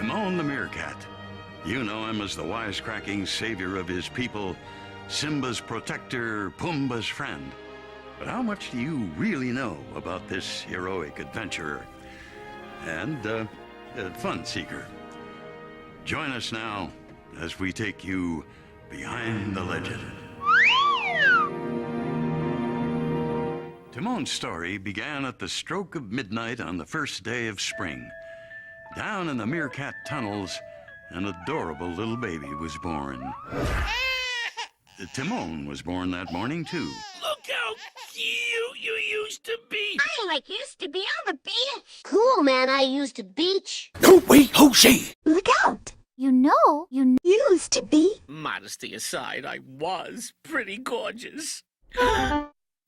Timon the meerkat. You know him as the wisecracking savior of his people, Simba's protector, Pumbaa's friend. But how much do you really know about this heroic adventurer and fun seeker? Join us now as we take you behind the legend. Timon's story began at the stroke of midnight on the first day of spring. Down in the meerkat tunnels, an adorable little baby was born. Timon was born that morning, too. Look how cute you used to be. I used to be on the beach. Cool, man, I used to beach. No way, Jose! Look out. You Used to be. Modesty aside, I was pretty gorgeous.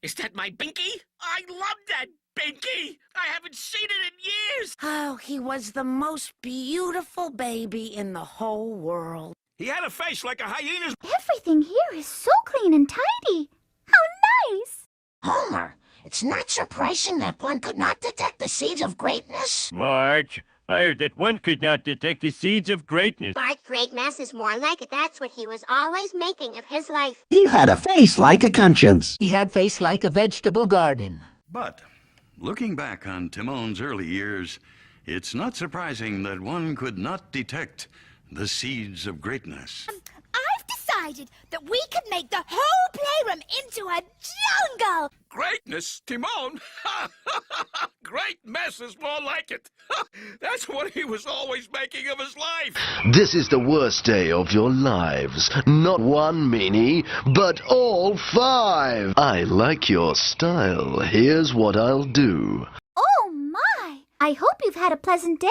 Is that my Binky? I love that Binky! I haven't seen it in years! Oh, he was the most beautiful baby in the whole world. He had a face like a hyena's. Everything here is so clean and tidy. How nice! Homer, it's not surprising that one could not detect the seeds of greatness. Marge, I heard that one could not detect the seeds of greatness. But greatness is more like it. That's what he was always making of his life. He had a face like a conscience. He had face like a vegetable garden. But looking back on Timon's early years, it's not surprising that one could not detect the seeds of greatness. I've decided that we could make the whole playroom into a jungle. Greatness, Timon? Great mess is more like it. That's what he was always making of his life. This is the worst day of your lives. Not one meanie, but all 5. I like your style. Here's what I'll do. Oh my! I hope you've had a pleasant day.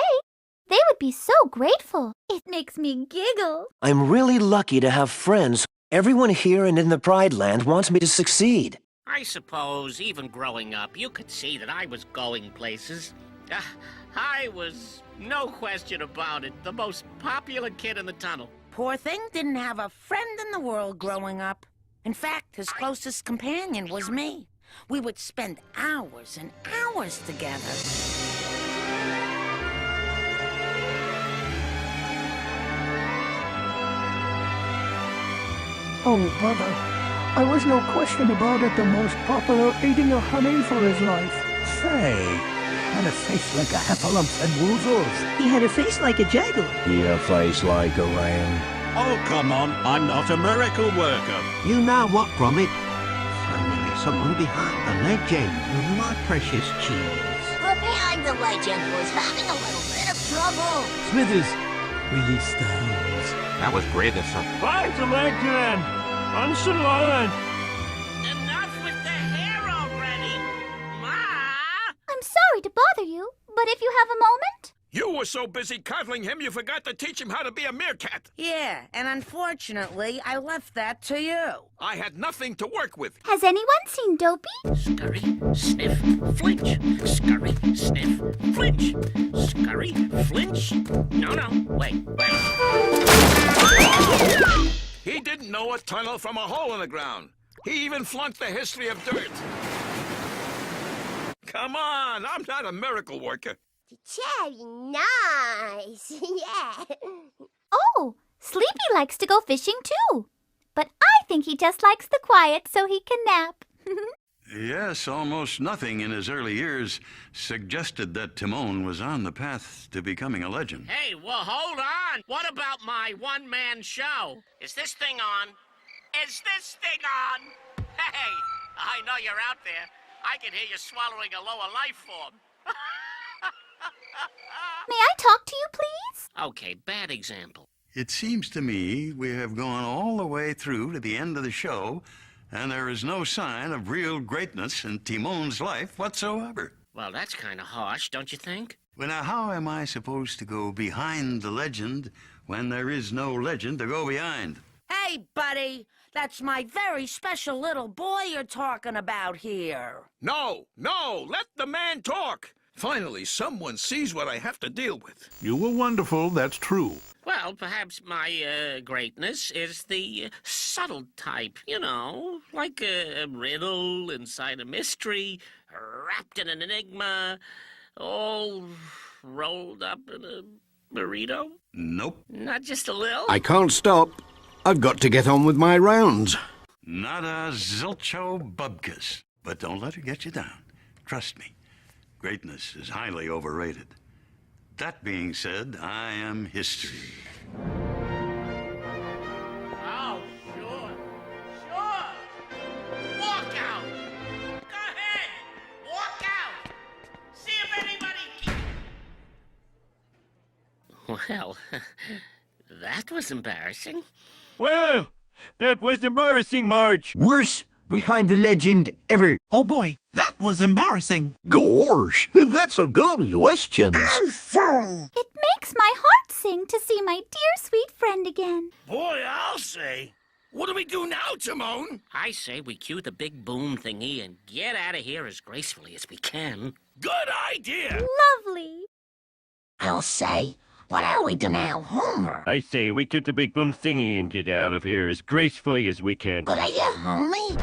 They would be so grateful. It makes me giggle. I'm really lucky to have friends. Everyone here and in the Pride Land wants me to succeed. I suppose, even growing up, you could see that I was going places. I was, no question about it, the most popular kid in the tunnel. Poor thing didn't have a friend in the world growing up. In fact, his closest companion was me. We would spend hours and hours together. Oh, brother, I was no question about it the most popular eating of honey for his life. Say, had a face like a heffalump and woozles. He had a face like a jaguar. He had a face like a ram. Oh, come on, I'm not a miracle worker. You know what, Gromit? Finally, someone behind the legend, my precious cheese. But behind the legend was having a little bit of trouble. Smithers, release the hounds. That was greatness, sir. Fight the legend! Once and line! Enough with the hair already! Ma! I'm sorry to bother you, but if you have a moment... You were so busy coddling him, you forgot to teach him how to be a meerkat. Yeah, and unfortunately, I left that to you. I had nothing to work with. Has anyone seen Dopey? Scurry, sniff, flinch. Scurry, sniff, flinch. Scurry, flinch. No, wait. He didn't know a tunnel from a hole in the ground. He even flunked the history of dirt. Come on, I'm not a miracle worker. Very nice. Yeah. Oh, Sleepy likes to go fishing too. But I think he just likes the quiet so he can nap. Yes, almost nothing in his early years suggested that Timon was on the path to becoming a legend. Hey, well, hold on. What about my one-man show? Is this thing on? Is this thing on? Hey, I know you're out there. I can hear you swallowing a lower life form. May I talk to you, please? Okay, bad example. It seems to me we have gone all the way through to the end of the show, and there is no sign of real greatness in Timon's life whatsoever. Well, that's kind of harsh, don't you think? Well, now, how am I supposed to go behind the legend when there is no legend to go behind? Hey, buddy, that's my very special little boy you're talking about here. No, let the man talk. Finally, someone sees what I have to deal with. You were wonderful, that's true. Well, perhaps my greatness is the subtle type, you know, like a riddle inside a mystery, wrapped in an enigma, all rolled up in a burrito? Nope. Not just a little? I can't stop. I've got to get on with my rounds. Not a zilcho bubkus. But don't let it get you down. Trust me, greatness is highly overrated. That being said, I am history. Oh, sure. Sure. Walk out. Go ahead. Walk out. See if anybody... Well, that was embarrassing. Well, that was embarrassing, Marge. Worst behind the legend ever. Oh boy, that was embarrassing. Gosh, that's a good question. It makes my heart sing to see my dear sweet friend again. Boy, I'll say. What do we do now, Timon? I say we cue the big boom thingy and get out of here as gracefully as we can. Good idea! Lovely. I'll say, what are we do now, Homer? I say we took the big boom thingy and get out of here as gracefully as we can. Good idea, homie.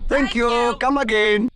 Thank you. Come again.